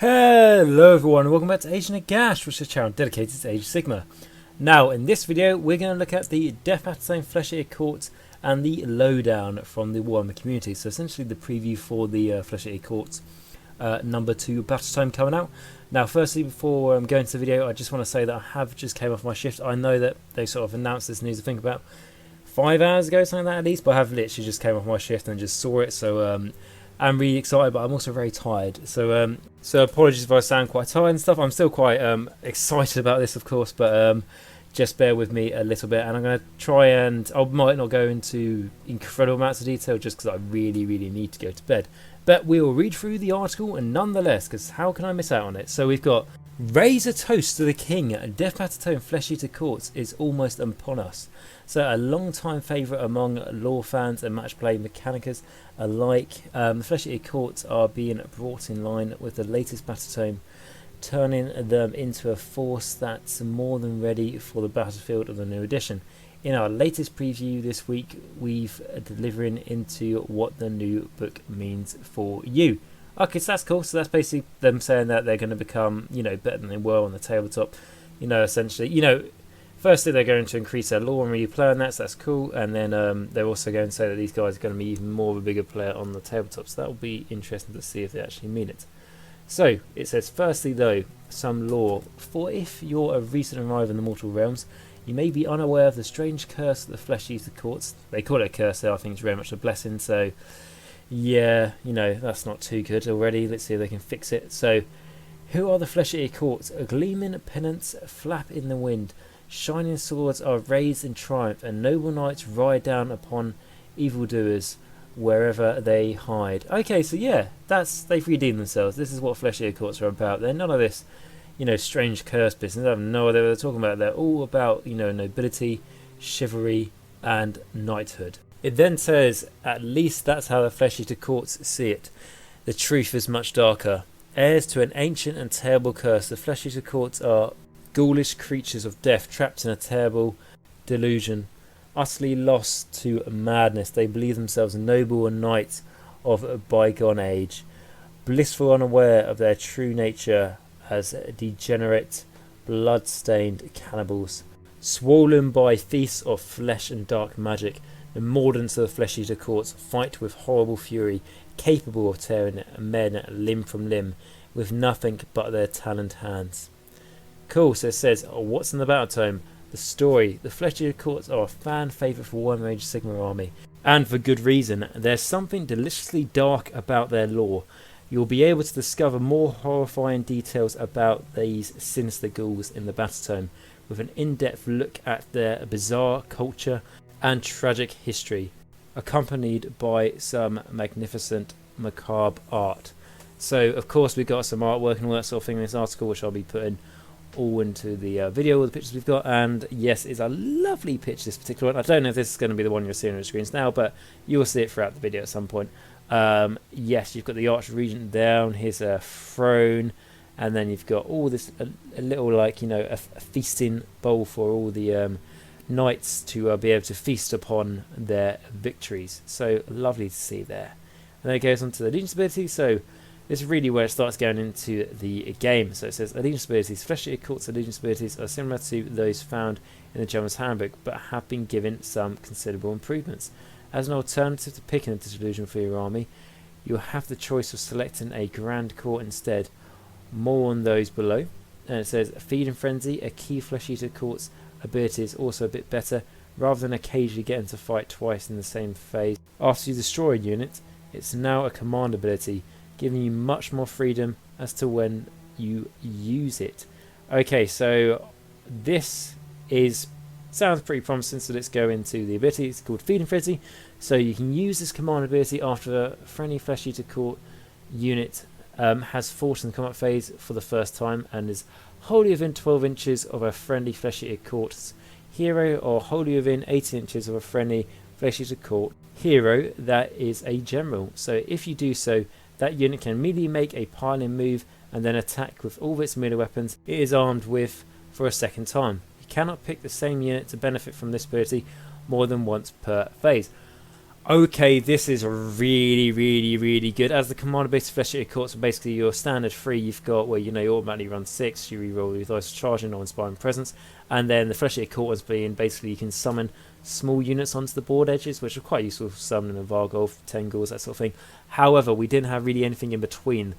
Hello everyone, and welcome back to Agent Nagash, which is a channel dedicated to Age of Sigmar. Now, in this video, we're going to look at the Death Battletome Flesh-Eater Court and the lowdown from the Warhammer community. So essentially the preview for the Flesh-Eater Court number 2 Battletome coming out. Now, firstly, before going to the video, I just want to say that I have just came off my shift. I know that they sort of announced this news, I think about 5 hours ago, something like that at least, but I have literally just came off my shift and just saw it, so I'm really excited, but I'm also very tired. So apologies if I sound quite tired and stuff. I'm still quite excited about this, of course, but just bear with me a little bit. And I'm going to try and I might not go into incredible amounts of detail just because I really need to go to bed. But we will read through the article, and nonetheless, because how can I miss out on it? So we've got raise a toast to the king. Death Battletome Flesh-Eater Court is almost upon us. So a long-time favourite among lore fans and match play mechanicus alike, the Flesh-Eater Courts are being brought in line with the latest Battletome, turning them into a force that's more than ready for the battlefield of the new edition. In our latest preview this week, we've delivering into what the new book means for you. Okay, so that's cool. So that's basically them saying that they're going to become, better than they were on the tabletop. Essentially, firstly they're going to increase their lore and really play on that, so that's cool. And then they're also going to say that these guys are going to be even more of a bigger player on the tabletop. So that will be interesting to see if they actually mean it. So it says, firstly though, some lore. For if you're a recent arrival in the mortal realms, you may be unaware of the strange curse of the Flesh-Eater Courts. They call it a curse there. I think it's very much a blessing. So yeah, that's not too good already. Let's see if they can fix it. So, who are the Flesh-Eater Courts? A gleaming pennants flap in the wind. Shining swords are raised in triumph, and noble knights ride down upon evildoers wherever they hide. Okay, so yeah, they've redeemed themselves. This is what Flesh-Eater Courts are about. They're none of this, strange curse business. I have no idea what they're talking about. They're all about, nobility, chivalry, and knighthood. It then says, at least that's how the Flesh-Eater Courts see it. The truth is much darker. Heirs to an ancient and terrible curse, the Flesh-Eater Courts are ghoulish creatures of death trapped in a terrible delusion. Utterly lost to madness, they believe themselves noble and knights of a bygone age. Blissful unaware of their true nature as degenerate, blood-stained cannibals. Swollen by feasts of flesh and dark magic, the mordants of the Flesh-Eater Courts fight with horrible fury, capable of tearing men limb from limb, with nothing but their taloned hands. Cool, so it says, what's in the Battletome? The story. The Flesh-Eater Courts are a fan favourite for Warhammer Age of Sigmar army. And for good reason. There's something deliciously dark about their lore. You'll be able to discover more horrifying details about these sinister ghouls in the Battletome, with an in-depth look at their bizarre culture and tragic history, accompanied by some magnificent macabre art. So of course we've got some artwork and all that sort of thing in this article, which I'll be putting all into the video, all the pictures we've got. And yes, it's a lovely picture, this particular one. I don't know if this is going to be the one you're seeing on the screens now, but you will see it throughout the video at some point. Yes, you've got the Archregent down, his throne, and then you've got all this a little like a feasting bowl for all the knights to be able to feast upon their victories. So lovely to see there. And then it goes on to the allegiance ability. So this is really where it starts going into the game. So it says allegiance abilities. Flesh-Eater Court's allegiance abilities are similar to those found in the General's Handbook, but have been given some considerable improvements. As an alternative to picking a disillusion for your army, you'll have the choice of selecting a Grand Court instead. More on those below. And it says Feed and Frenzy, a key Flesh-Eater Court's ability is also a bit better. Rather than occasionally getting to fight twice in the same phase after you destroy a unit, it's now a command ability, giving you much more freedom as to when you use it. Okay, so this sounds pretty promising, so let's go into the ability. It's called Feed and Frenzy. So you can use this command ability after a friendly Flesh-Eater Court unit has fought in the combat phase for the first time and is wholly within 12 inches of a friendly Flesh-Eater Court's hero, or wholly within 18 inches of a friendly Flesh-Eater Court hero that is a general. So if you do so, that unit can immediately make a pile-in move and then attack with all of its melee weapons it is armed with for a second time. You cannot pick the same unit to benefit from this ability more than once per phase. Okay, this is really, really, really good. As the command-based flesh-eater courts are basically your standard 3, you've got where you automatically run 6, you reroll your dice charging or inspiring presence, and then the flesh-eater courts being basically you can summon small units onto the board edges, which are quite useful for summoning a Vargolf, Tengals, that sort of thing. However, we didn't have really anything in between.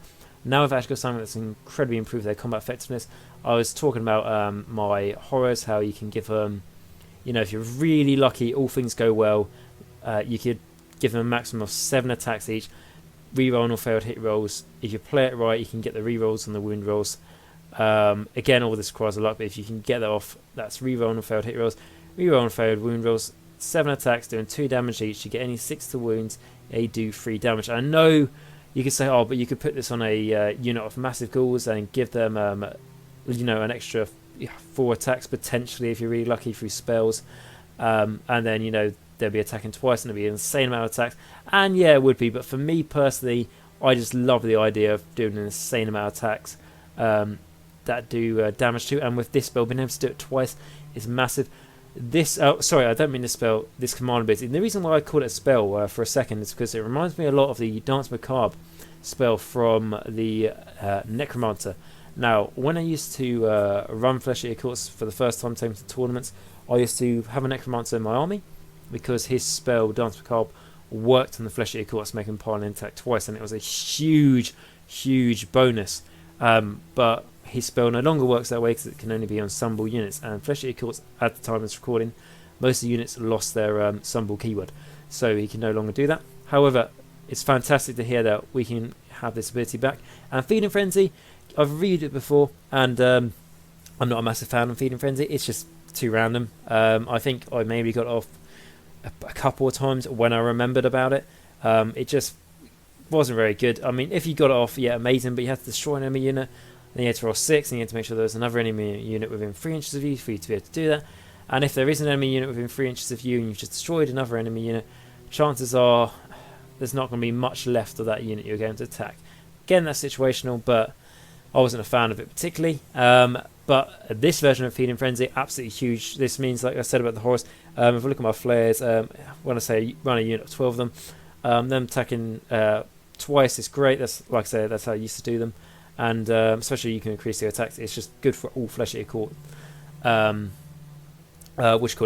Now we've actually got something that's incredibly improved their combat effectiveness. I was talking about my horrors, how you can give them, if you're really lucky, all things go well. You could give them a maximum of 7 attacks each, reroll or failed hit rolls. If you play it right, you can get the rerolls on the wound rolls. Again, all this requires a luck, but if you can get that off, that's reroll or failed hit rolls, reroll and failed wound rolls, 7 attacks doing 2 damage each. You get any 6 to wounds, they do 3 damage. I know you could say, but you could put this on a unit of massive ghouls and give them, an extra 4 attacks potentially if you're really lucky through spells, and then they'll be attacking twice and there'll be an insane amount of attacks. And yeah, it would be, but for me personally, I just love the idea of doing an insane amount of attacks that do damage to. And with this spell, being able to do it twice is massive. This, sorry, I don't mean this spell, this command ability. And the reason why I call it a spell for a second is because it reminds me a lot of the Dance Macabre spell from the Necromancer. Now, when I used to run Flesh Eater Courts for the first time taking to tournaments, I used to have a Necromancer in my army, because his spell, Dance Macabre, worked on the Flesh Eater Courts, making pile and attack twice, and it was a huge, huge bonus. But his spell no longer works that way because it can only be on Summable units, and Flesh Eater Courts, at the time of this recording, most of the units lost their Summable keyword, so he can no longer do that. However, it's fantastic to hear that we can have this ability back. And Feeding Frenzy, I've reviewed it before, and I'm not a massive fan of Feeding Frenzy. It's just too random. I think I maybe got off a couple of times when I remembered about it. It just wasn't very good. I mean, if you got it off, yeah, amazing, but you had to destroy an enemy unit, then you had to roll 6, and you had to make sure there was another enemy unit within 3 inches of you for you to be able to do that. And if there is an enemy unit within 3 inches of you and you've just destroyed another enemy unit, chances are there's not going to be much left of that unit you're going to attack. Again, that's situational, but I wasn't a fan of it particularly. But this version of Feeding Frenzy, absolutely huge. This means, like I said about the horse, if I look at my flares, when I say run a unit of 12 of them attacking twice is great. That's, like I say, that's how I used to do them. And especially you can increase their attacks. It's just good for all Flesh Eater Court,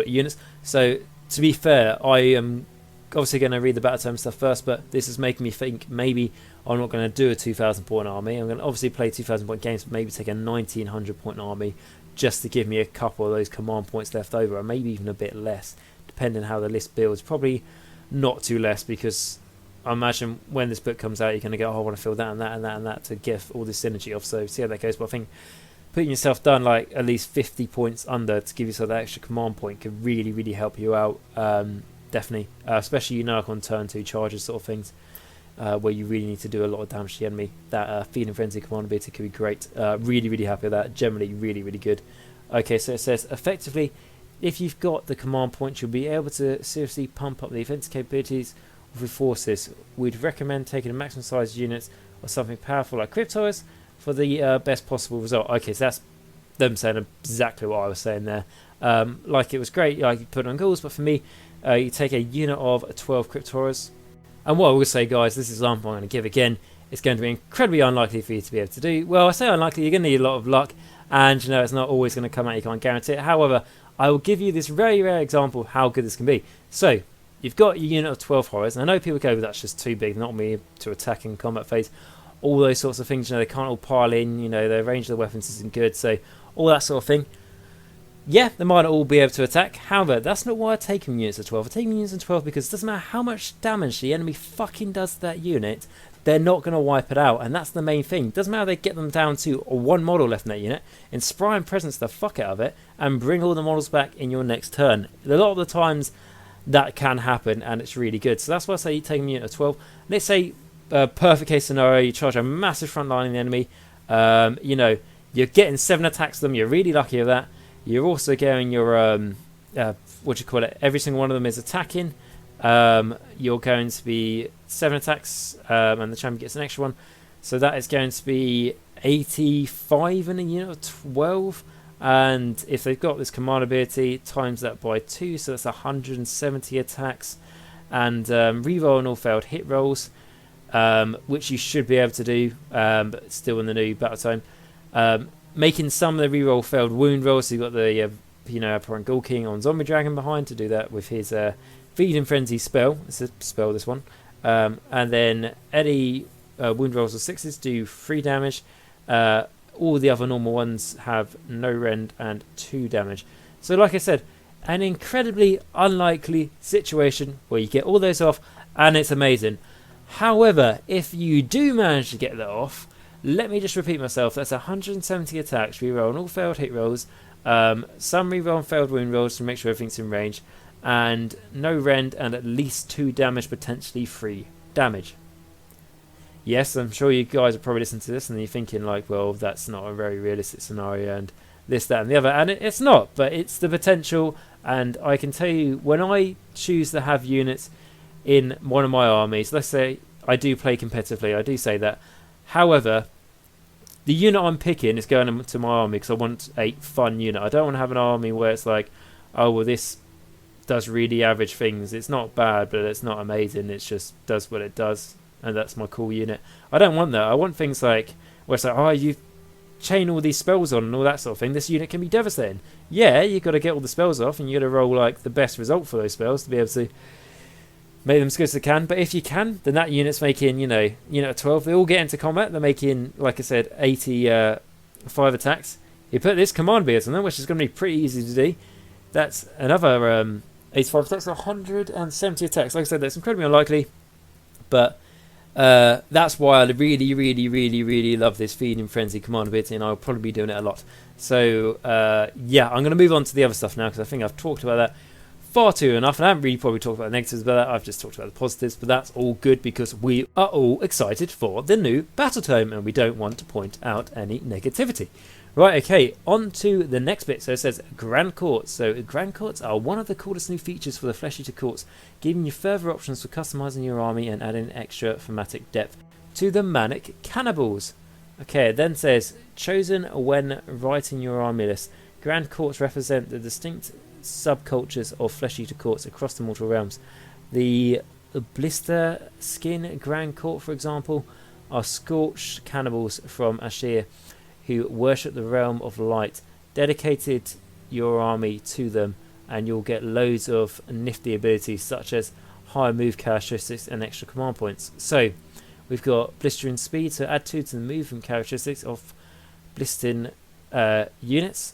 units. So, to be fair, I am obviously going to read the Battletome stuff first, but this is making me think maybe I'm not going to do a 2,000 point army. I'm going to obviously play 2,000 point games, but maybe take a 1,900 point army just to give me a couple of those command points left over, or maybe even a bit less, depending how the list builds. Probably not too less, because I imagine when this book comes out, you're going to go, I want to fill that and that and that and that to give all this synergy off. So see how that goes. But I think putting yourself down like at least 50 points under to give yourself that extra command point could really, really help you out. Definitely, especially like on turn 2 charges sort of things, where you really need to do a lot of damage to the enemy. That Feeding Frenzy command ability could be great. Really, really happy with that. Generally, really, really good. Okay, so it says effectively, if you've got the command points, you'll be able to seriously pump up the offensive capabilities of your forces. We'd recommend taking a maximum size units or something powerful like Cryptoids for the best possible result. Okay, so that's them saying exactly what I was saying there. Like, it was great, like you put it on ghouls, but for me, you take a unit of 12 Cryptoids. And what I will say, guys, this example I'm going to give again, it's going to be incredibly unlikely for you to be able to do. Well, I say unlikely, you're going to need a lot of luck, and it's not always going to come out, you can't guarantee it. However, I will give you this very rare example of how good this can be. So, you've got your unit of 12 horrors, and I know people go, well, that's just too big, not me to attack in combat phase. All those sorts of things, they can't all pile in, their range of the weapons isn't good, so all that sort of thing. Yeah, they might not all be able to attack. However, that's not why I take them units of 12. I take them units of 12 because it doesn't matter how much damage the enemy fucking does to that unit, they're not going to wipe it out, and that's the main thing. It doesn't matter if they get them down to one model left in that unit, Inspire and Presence the fuck out of it, and bring all the models back in your next turn. A lot of the times, that can happen, and it's really good. So that's why I say you take them unit of 12. Let's say, perfect case scenario, you charge a massive front line in the enemy. You're getting 7 attacks to them, you're really lucky with that. You're also getting your, every single one of them is attacking. You're going to be 7 attacks, and the champion gets an extra one. So that is going to be 85 in a unit of 12. And if they've got this command ability, times that by 2, so that's 170 attacks. and reroll on all failed hit rolls, which you should be able to do, but still in the new Battletome. Making some of the reroll failed wound rolls, so you've got the Abhorrent Ghoul King on Zombie Dragon behind to do that with his Feeding Frenzy spell. It's a spell, this one. And then any wound rolls of 6s do 3 damage. All the other normal ones have no rend and 2 damage. So like I said, an incredibly unlikely situation where you get all those off and it's amazing. However, if you do manage to get that off, let me just repeat myself, that's 170 attacks, reroll on all failed hit rolls, some reroll on failed wound rolls to make sure everything's in range, and no rend and at least 2 damage, potentially 3 damage. Yes, I'm sure you guys are probably listening to this and you're thinking like, well, that's not a very realistic scenario and this, that and the other, and it's not, but it's the potential. And I can tell you, when I choose to have units in one of my armies, let's say I do play competitively, I do say that. However, the unit I'm picking is going into my army because I want a fun unit. I don't want to have an army where it's like, oh, well, this does really average things. It's not bad, but it's not amazing. It just does what it does, and that's my cool unit. I don't want that. I want things like, where it's like, oh, you chain all these spells on and all that sort of thing. This unit can be devastating. Yeah, you've got to get all the spells off, and you've got to roll like the best result for those spells to be able to make them as good as they can. But if you can, then that unit's making, unit of 12. They all get into combat. They're making, like I said, 85 attacks. You put this command beard on them, which is going to be pretty easy to do. That's another 85 attacks, 170 attacks. Like I said, that's incredibly unlikely. But that's why I really, really, really, really love this Feeding Frenzy command ability, and I'll probably be doing it a lot. So, yeah, I'm going to move on to the other stuff now, because I think I've talked about that far too enough, and I haven't really probably talked about the negatives about that. I've just talked about the positives, but that's all good because we are all excited for the new Battletome, and we don't want to point out any negativity. Right, okay, on to the next bit. So it says Grand Courts. So Grand Courts are one of the coolest new features for the Flesh Eater Courts, giving you further options for customizing your army and adding extra thematic depth to the Manic Cannibals. Okay, it then says, chosen when writing your army list. Grand Courts represent the distinct subcultures of Flesh Eater Courts across the mortal realms. The Blister Skin Grand Court, for example, are scorched cannibals from Ashir who worship the realm of light. Dedicated your army to them and you'll get loads of nifty abilities such as higher move characteristics and extra command points. So we've got blistering speed, so add 2 to the movement characteristics of blistering units.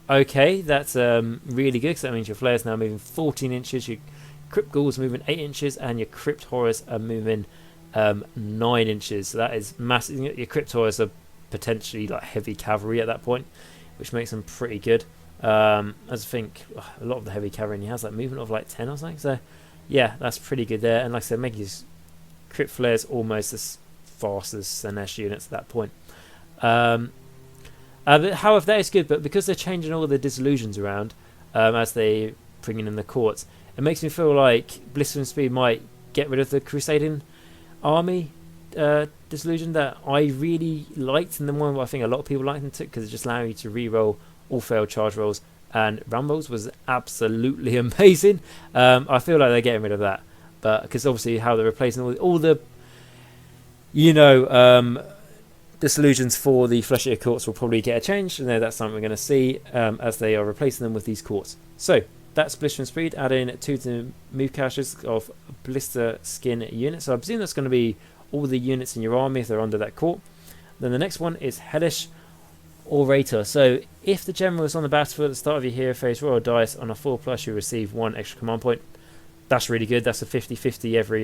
Okay, that's really good because that means your flares now moving 14 inches, your crypt ghouls moving 8 inches, and your crypt horrors are moving 9 inches. So that is massive. Your crypt horrors are potentially like heavy cavalry at that point, which makes them pretty good. As I think a lot of the heavy cavalry has like movement of like 10 or something. So yeah, that's pretty good there. And like I said, make his crypt flares almost as fast as Sinesh units at that point. But however, that is good, but because they're changing all the disillusions around as they bring in the courts, it makes me feel like Blistering Speed might get rid of the Crusading army disillusion that I really liked, and the one I think a lot of people liked them because it just allowed you to re-roll all failed charge rolls, and rumbles was absolutely amazing. I feel like they're getting rid of that, but because obviously how they're replacing all the disillusions for the Flesh Eater Courts will probably get a change, and that's something we're going to see as they are replacing them with these courts. So that's Blister and Speed, adding 2 to the move characteristics of Blister Skin units. So I presume that's going to be all the units in your army if they're under that court. Then the next one is Hellish Orator. So if the general is on the battlefield at the start of your hero phase, roll a dice. On a 4+, you receive 1 extra command point. That's really good. That's a 50-50 every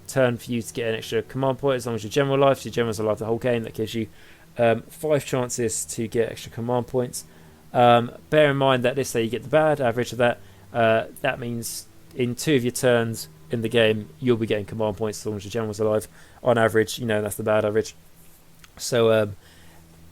turn for you to get an extra command point as long as your general alive. So your general's alive the whole game. That gives you 5 chances to get extra command points. Bear in mind that let's say you get the bad average of that. That means in 2 of your turns in the game you'll be getting command points as long as your general's alive. On average, that's the bad average. So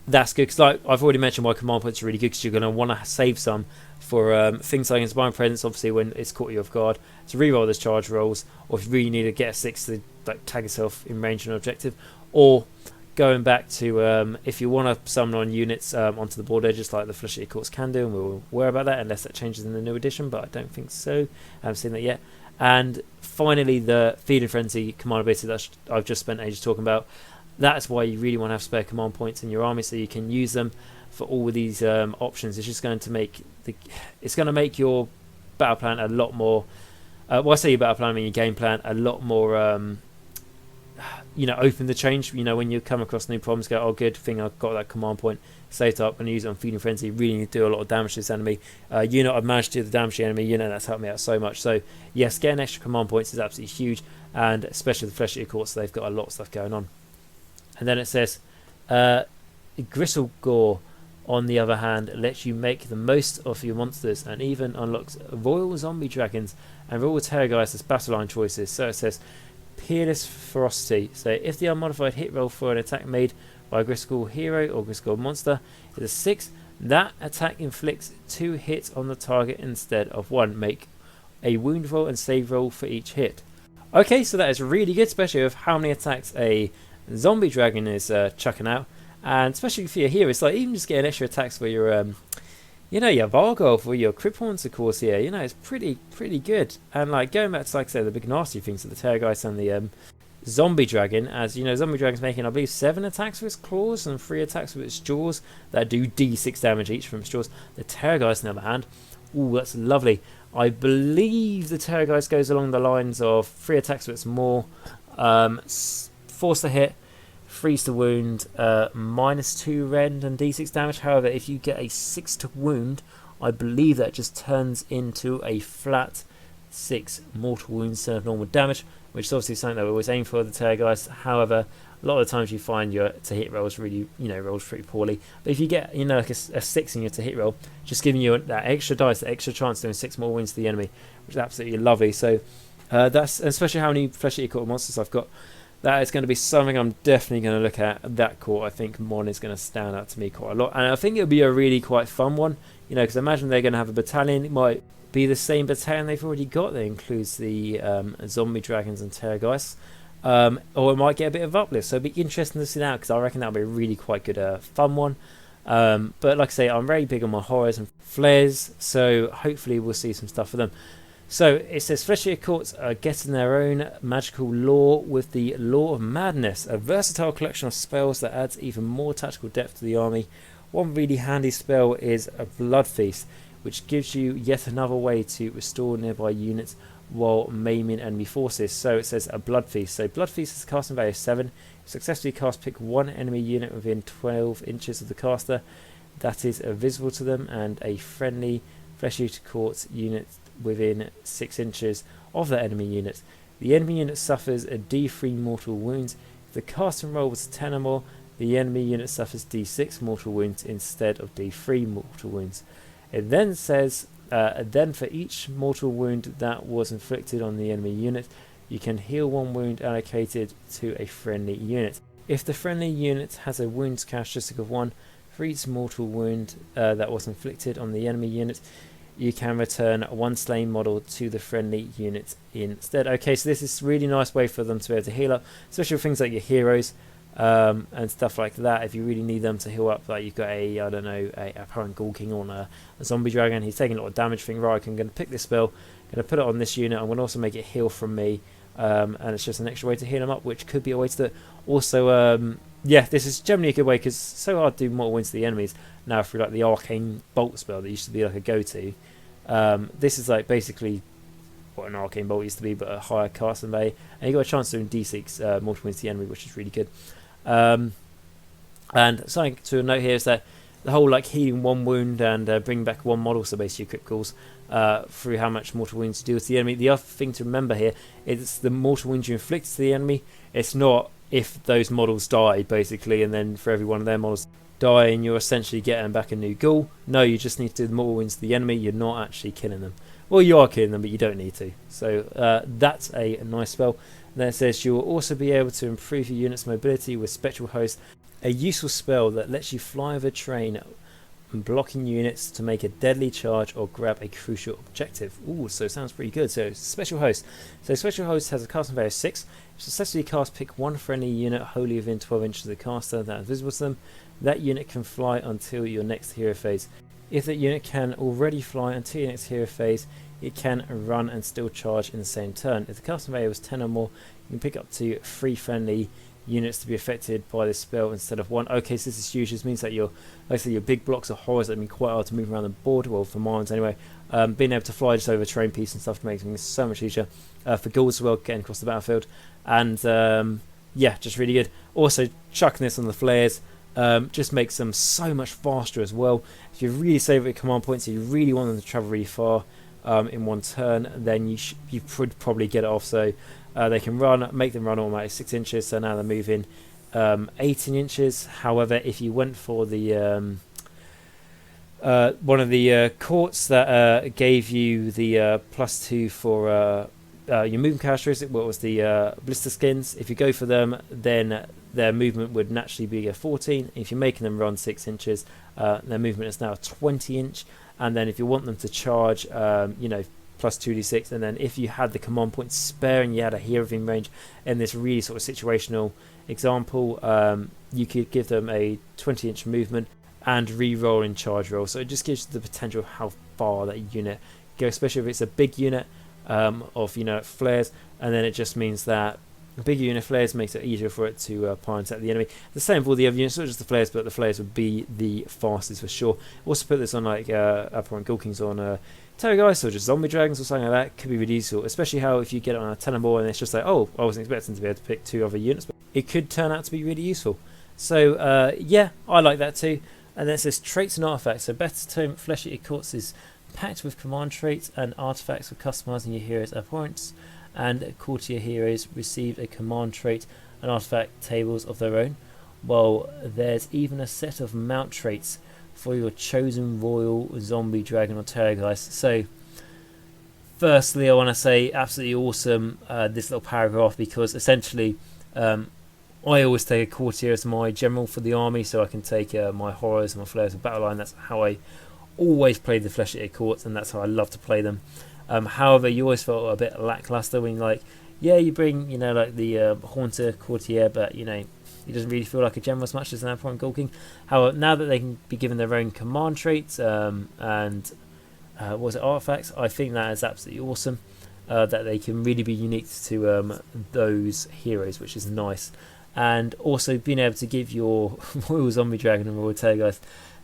that's good because, like I've already mentioned, why command points are really good because you're going to want to save some for things like Inspiring Presence, obviously when it's caught you off guard, to reroll those charge rolls, or if you really need to get a 6 to like tag yourself in range of an objective, or going back to if you want to summon on units onto the board edges like the Flesh Eater Courts can do, and we'll worry about that unless that changes in the new edition, but I don't think so. I haven't seen that yet. And finally, the Feeding Frenzy command ability that I've just spent ages talking about. That's why you really want to have spare command points in your army, so you can use them for all of these options. It's just going to make your battle plan a lot more. Well, I say your battle plan, I mean your game plan a lot more. Open to change. When you come across new problems, go, oh, good thing I've got that command point saved up and use it on Feeding Frenzy. Really need to do a lot of damage to this enemy. I've managed to do the damage to the enemy. That's helped me out so much. So yes, getting extra command points is absolutely huge, and especially the Flesh Eater Courts, they've got a lot of stuff going on. And then it says, Gristle Gore, on the other hand, lets you make the most of your monsters and even unlocks Royal Zombie Dragons and Royal Terrorgeist as battle line choices. So it says, Peerless Ferocity. So if the unmodified hit roll for an attack made by a Gristle hero or Gristle monster is a 6, that attack inflicts 2 hits on the target instead of 1. Make a wound roll and save roll for each hit. Okay, so that is really good, especially with how many attacks a zombie dragon is chucking out, and especially for your heroes, like even just getting extra attacks for your your Vargolf or your Criphorns, of course. Here, it's pretty good. And like going back to, like I say, the big nasty things of the Terrorgeist and the zombie dragon, as zombie dragon's making, I believe, 7 attacks with its claws and 3 attacks with its jaws that do d6 damage each from its jaws. The Terrorgeist, on the other hand, ooh, that's lovely. I believe the Terrorgeist goes along the lines of 3 attacks with its maw, force to hit, freeze to wound, -2 rend and d6 damage. However, if you get a 6 to wound, I believe that just turns into a flat 6 mortal wounds instead of normal damage, which is obviously something that we always aim for the Terrorgeist. However, a lot of the times you find your to hit rolls really, rolls pretty poorly. But if you get, like a 6 in your to hit roll, just giving you that extra dice, that extra chance of doing 6 more wounds to the enemy, which is absolutely lovely. So that's, especially how many Flesh Eater Court monsters I've got, that is going to be something I'm definitely going to look at. That court, I think Mon is going to stand out to me quite a lot, and I think it'll be a really quite fun one. Because I imagine they're going to have a battalion. It might be the same battalion they've already got that includes the zombie dragons and Terrorgeists, or it might get a bit of uplift. So it'll be interesting to see that, because I reckon that'll be a really quite good fun one. But like I say, I'm very big on my horrors and flares, so hopefully we'll see some stuff for them. So it says Flesh Eater Courts are getting their own magical lore with the Law of Madness, a versatile collection of spells that adds even more tactical depth to the army. One really handy spell is a Blood Feast, which gives you yet another way to restore nearby units while maiming enemy forces. So it says a Blood Feast. So Blood Feast is a casting value of 7. Successfully cast, pick 1 enemy unit within 12 inches of the caster that is visible to them, and a friendly Flesh Eater Courts unit within 6 inches of that enemy unit. The enemy unit suffers a d3 mortal wounds. If the casting roll was 10 or more, the enemy unit suffers d6 mortal wounds instead of d3 mortal wounds. It then says, then for each mortal wound that was inflicted on the enemy unit, you can heal 1 wound allocated to a friendly unit. If the friendly unit has a wounds characteristic of 1, for each mortal wound that was inflicted on the enemy unit, you can return 1 slain model to the friendly unit instead. Okay, so this is a really nice way for them to be able to heal up, especially with things like your heroes and stuff like that. If you really need them to heal up, like you've got a apparent Ghoul King on a zombie dragon, he's taking a lot of damage, think, right, I'm going to pick this spell, I'm going to put it on this unit, I'm going to also make it heal from me, and it's just an extra way to heal them up, which could be a way to do it. Also, yeah, this is generally a good way, because it's so hard to do mortal wounds to the enemies now through like the arcane bolt spell that used to be like a go-to. This is like basically what an arcane bolt used to be, but a higher casting value, and you got a chance of doing d6 mortal wounds to the enemy, which is really good. And something to note here is that the whole like healing 1 wound and bringing back 1 model, so basically your criticals, through how much mortal wounds you deal to the enemy. The other thing to remember here is the mortal wounds you inflict to the enemy. It's not if those models die, basically, and then for every one of their models dying, you're essentially getting back a new ghoul. No, you just need to do the mortal wounds to the enemy. You're not actually killing them. Well, you are killing them, but you don't need to. So that's a nice spell. And then it says you will also be able to improve your unit's mobility with Spectral Host, a useful spell that lets you fly over terrain blocking units to make a deadly charge or grab a crucial objective. Ooh, so it sounds pretty good. So Special Host. So Special Host has a casting value of 6. Successfully cast, pick 1 friendly unit wholly within 12 inches of the caster that is visible to them. That unit can fly until your next hero phase. If that unit can already fly until your next hero phase, it can run and still charge in the same turn. If the custom area was 10 or more, you can pick up to 3 friendly units to be affected by this spell instead of 1. Okay, so this is huge. This means that your big blocks of horrors that have been quite hard to move around the board, well, for mines anyway, being able to fly just over terrain piece and stuff to make things so much easier. For ghouls as well, getting across the battlefield. And yeah, just really good. Also, chucking this on the flares just makes them so much faster as well. If you really save your command points, if you really want them to travel really far in one turn, then you could probably get it off. So they can make them run automatically 6 inches, so now they're moving 18 inches. However, if you went for the one of the courts that gave you the +2 for your movement characteristic, what was the blister skins, if you go for them, then their movement would naturally be a 14. If you're making them run 6 inches, their movement is now a 20 inch. And then if you want them to charge, you know, +2d6, and then if you had the command points spare and you had a hero within range in this really sort of situational example, you could give them a 20-inch movement and re-roll in charge roll. So it just gives you the potential of how far that unit goes, especially if it's a big unit of, you know, flares, and then it just means that a bigger unit flares makes it easier for it to point at the enemy. The same for all the other units, not just the flares, but the flares would be the fastest for sure. Also put this on like Upper Ghoul Kings on Terrorgeist or just Zombie Dragons or something like that. Could be really useful, especially how if you get it on a 10 or more and it's just like, oh, I wasn't expecting to be able to pick 2 other units, but it could turn out to be really useful. So yeah, I like that too. And then it says traits and artifacts. So Battletome Flesh Eater Courts is packed with command traits and artifacts for customizing your heroes' abhorrence, and courtier heroes receive a command trait and artifact tables of their own, while there's even a set of mount traits for your chosen royal, zombie, dragon or terrorgeist. So firstly, I want to say absolutely awesome this little paragraph, because essentially I always take a courtier as my general for the army, so I can take my horrors and my flares of battle line. That's how I always play the Flesh Eater Courts, and that's how I love to play them. However, you always felt a bit lackluster when, like, yeah, you bring, you know, like the Haunter Courtier, but, you know, he doesn't really feel like a general as much as an Abhorrent Ghoul King. However, now that they can be given their own command traits and what was it, artifacts, I think that is absolutely awesome. That they can really be unique to those heroes, which is nice. And also being able to give your Royal Zombie Dragon and Royal Terrorgeist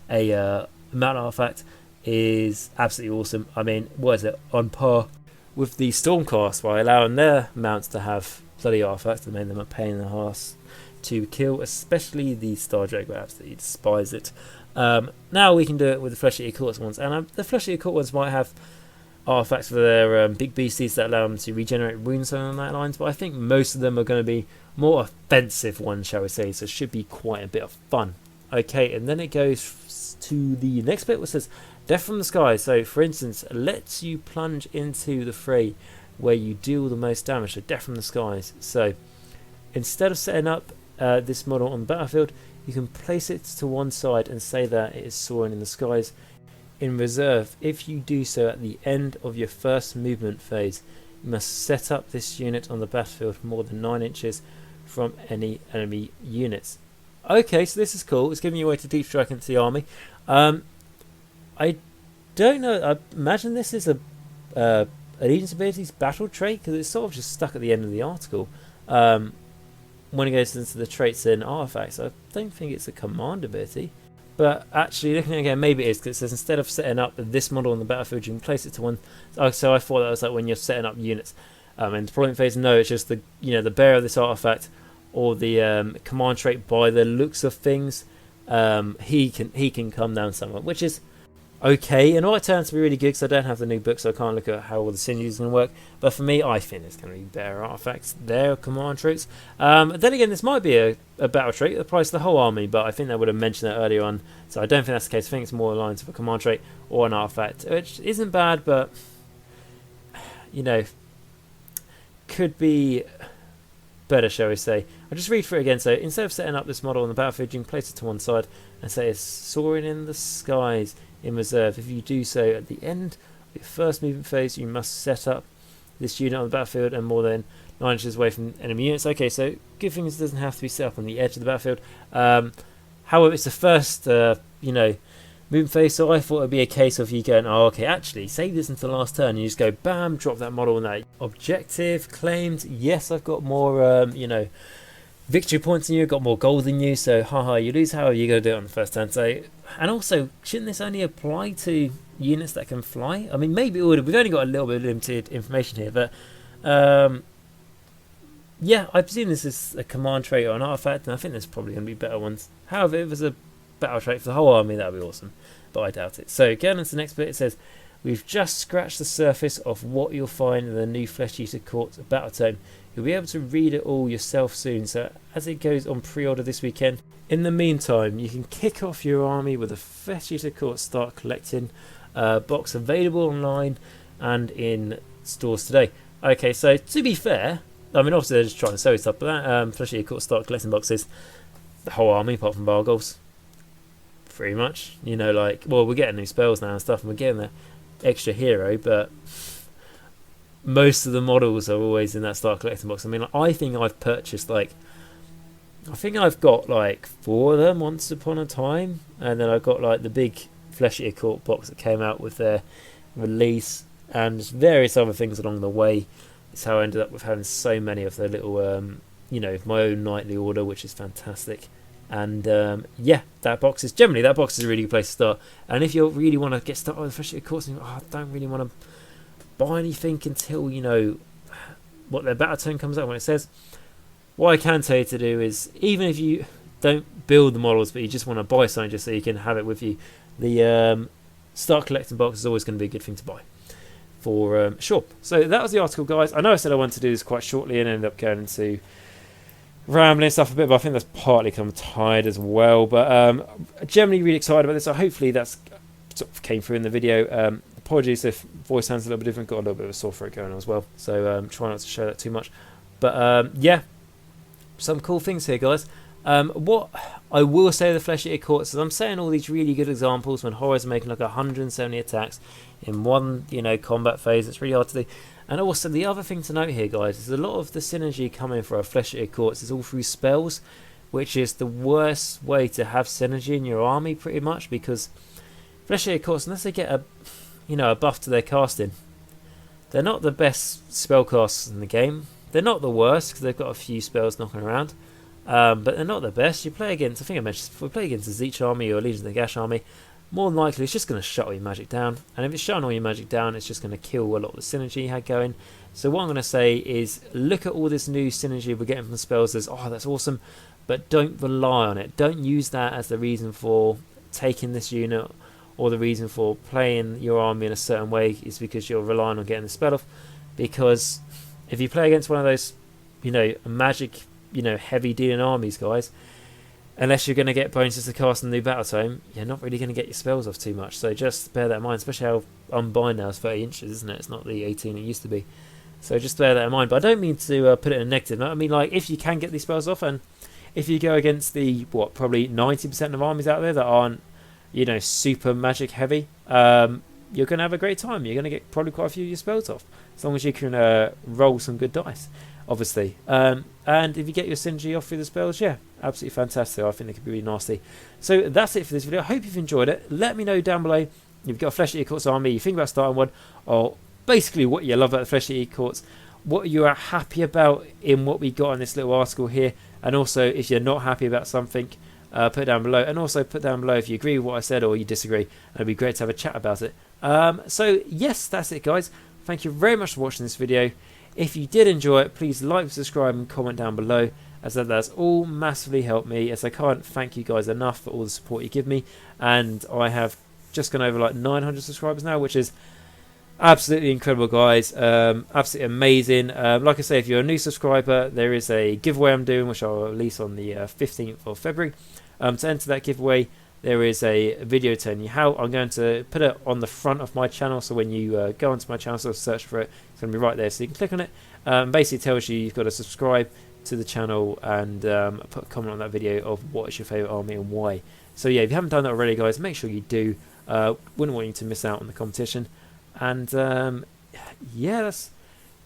a mount artifact is absolutely awesome. I mean, what is it, on par with the Stormcast by allowing their mounts to have bloody artifacts that made them a pain in the arse to kill, especially the Star Drake. I absolutely despise it. Now we can do it with the Flesh Eater Courts ones, and the Flesh Eater Court ones might have artifacts for their big beasties that allow them to regenerate wounds on that lines, but I think most of them are going to be more offensive ones, shall we say, so it should be quite a bit of fun. Okay, and then it goes to the next bit which says Death from the Sky. So for instance, lets you plunge into the fray where you deal the most damage, so Death from the Skies. So instead of setting up this model on the battlefield, you can place it to one side and say that it is soaring in the skies. In reserve, if you do so at the end of your first movement phase, you must set up this unit on the battlefield more than 9 inches from any enemy units. Okay, so this is cool. It's giving you a way to deep strike into the army. I don't know. I imagine this is a Allegiance Abilities battle trait, because it's sort of just stuck at the end of the article. When it goes into the traits and artifacts, I don't think it's a command ability. But actually, looking at it again, maybe it is, because it says instead of setting up this model on the battlefield, you can place it to one. Oh, so I thought that was like when you're setting up units. In deployment phase, no, it's just the bearer of this artifact or the command trait. By the looks of things, he can come down somewhat, which is okay. And it might turn out to be really good, because I don't have the new book, so I can't look at how all the synergies are going to work. But for me, I think it's going to be better artifacts. Their command traits. Then again, this might be a battle trait that applies to the whole army, but I think they would have mentioned that earlier on, so I don't think that's the case. I think it's more aligned to a command trait or an artifact, which isn't bad, but you know, could be better, shall we say. I'll just read through it again. So instead of setting up this model on the battlefield, you can place it to one side and say it's soaring in the skies in reserve. If you do so at the end of your first movement phase, you must set up this unit on the battlefield and more than 9 inches away from enemy units. Okay, so good thing is it doesn't have to be set up on the edge of the battlefield. However, it's the first Moonface, so I thought it'd be a case of you going, oh, okay, actually, save this until the last turn, and you just go, bam, drop that model and that. Objective claimed, yes, I've got more, you know, victory points than you, got more gold than you, so haha, you lose, how are you going to do it on the first turn? So, and also, shouldn't this only apply to units that can fly? I mean, maybe it would have, we've only got a little bit of limited information here, but, yeah, I presume this is a command trait or an artifact, and I think there's probably going to be better ones. However, if it was a battle trait for the whole army, that would be awesome, but I doubt it. So going on to the next bit, it says, we've just scratched the surface of what you'll find in the new Flesh Eater Court Battletome. You'll be able to read it all yourself soon, so as it goes on pre-order this weekend. In the meantime, you can kick off your army with a Flesh Eater Court Start Collecting box available online and in stores today. Okay, so to be fair, I mean obviously they're just trying to sell stuff, but that Flesh Eater Court Start Collecting box is the whole army apart from Bargols. Pretty much, you know, like, well, we're getting new spells now and stuff, and we're getting the extra hero, but most of the models are always in that Start Collecting box. I mean, like, I think I've purchased, like, I think I've got, like, 4 of them once upon a time, and then I've got, like, the big Flesh Eater Court box that came out with their release, and various other things along the way. It's how I ended up with having so many of the little, you know, my own nightly order, which is fantastic. And yeah, that box is a really good place to start. And if you really want to get started with the Flesh Eater Courts, and I don't really want to buy anything until, you know, what their Battletome comes out when it says. What I can tell you to do is, even if you don't build the models, but you just want to buy something just so you can have it with you, the Start Collecting box is always going to be a good thing to buy. For sure. So that was the article, guys. I know I said I wanted to do this quite shortly and ended up going into rambling stuff a bit, but I think that's partly because I'm tired as well. But generally really excited about this, so hopefully that's sort of came through in the video. Apologies if voice sounds a little bit different, got a little bit of a sore throat going on as well, so try not to show that too much. But yeah, some cool things here, guys. What I will say the Flesh Eater Courts is I'm saying all these really good examples when horrors are making like 170 attacks in one, you know, combat phase. It's really hard to do. And also the other thing to note here, guys, is a lot of the synergy coming for our Flesh Eater Courts is all through spells, which is the worst way to have synergy in your army, pretty much, because Flesh Eater Courts, unless they get a, you know, a buff to their casting, they're not the best spellcasters in the game. They're not the worst because they've got a few spells knocking around, but they're not the best. You play against, I think I mentioned, if we play against a Zeech army or a Legion of the Nagash army, more than likely it's just going to shut all your magic down, and if it's shutting all your magic down, it's just going to kill a lot of the synergy you had going. So what I'm going to say is, look at all this new synergy we're getting from the spells as, oh, that's awesome, but don't rely on it. Don't use that as the reason for taking this unit, or the reason for playing your army in a certain way is because you're relying on getting the spell off. Because if you play against one of those, you know, magic, you know, heavy dealing armies, guys, unless you're going to get bonuses to cast in the new Battletome, you're not really going to get your spells off too much. So just bear that in mind, especially how Unbind now is 30 inches, isn't it? It's not the 18 it used to be. So just bear that in mind. But I don't mean to put it in a negative note. I mean, like, if you can get these spells off, and if you go against the, what, probably 90% of armies out there that aren't, you know, super magic heavy, you're going to have a great time. You're going to get probably quite a few of your spells off, as long as you can roll some good dice, obviously. And if you get your synergy off through the spells, yeah, absolutely fantastic. I think they could be really nasty. So that's it for this video. I hope you've enjoyed it. Let me know down below if you've got a Flesh Eater Courts army, you think about starting one, or basically what you love about the Flesh Eater Courts, what you are happy about in what we got in this little article here, and also if you're not happy about something, put it down below, and also put down below if you agree with what I said or you disagree, and it'd be great to have a chat about it. So yes, that's it, guys. Thank you very much for watching this video. If you did enjoy it, please like, subscribe and comment down below, as that's all massively helped me, as I can't thank you guys enough for all the support you give me. And I have just gone over like 900 subscribers now, which is absolutely incredible, guys. Absolutely amazing. Like I say, if you're a new subscriber, there is a giveaway I'm doing, which I'll release on the 15th of February. To enter that giveaway, there is a video telling you how. I'm going to put it on the front of my channel, so when you go onto my channel, so search for it, it's going to be right there, so you can click on it. Basically tells you you've got to subscribe to the channel and put a comment on that video of what is your favourite army and why. So yeah, if you haven't done that already, guys, make sure you do. Wouldn't want you to miss out on the competition. And yeah, that's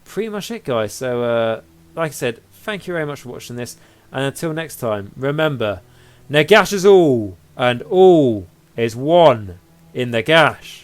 pretty much it, guys. So like I said, thank you very much for watching this, and until next time, remember, Nagash is all, and all is 1 in Nagash.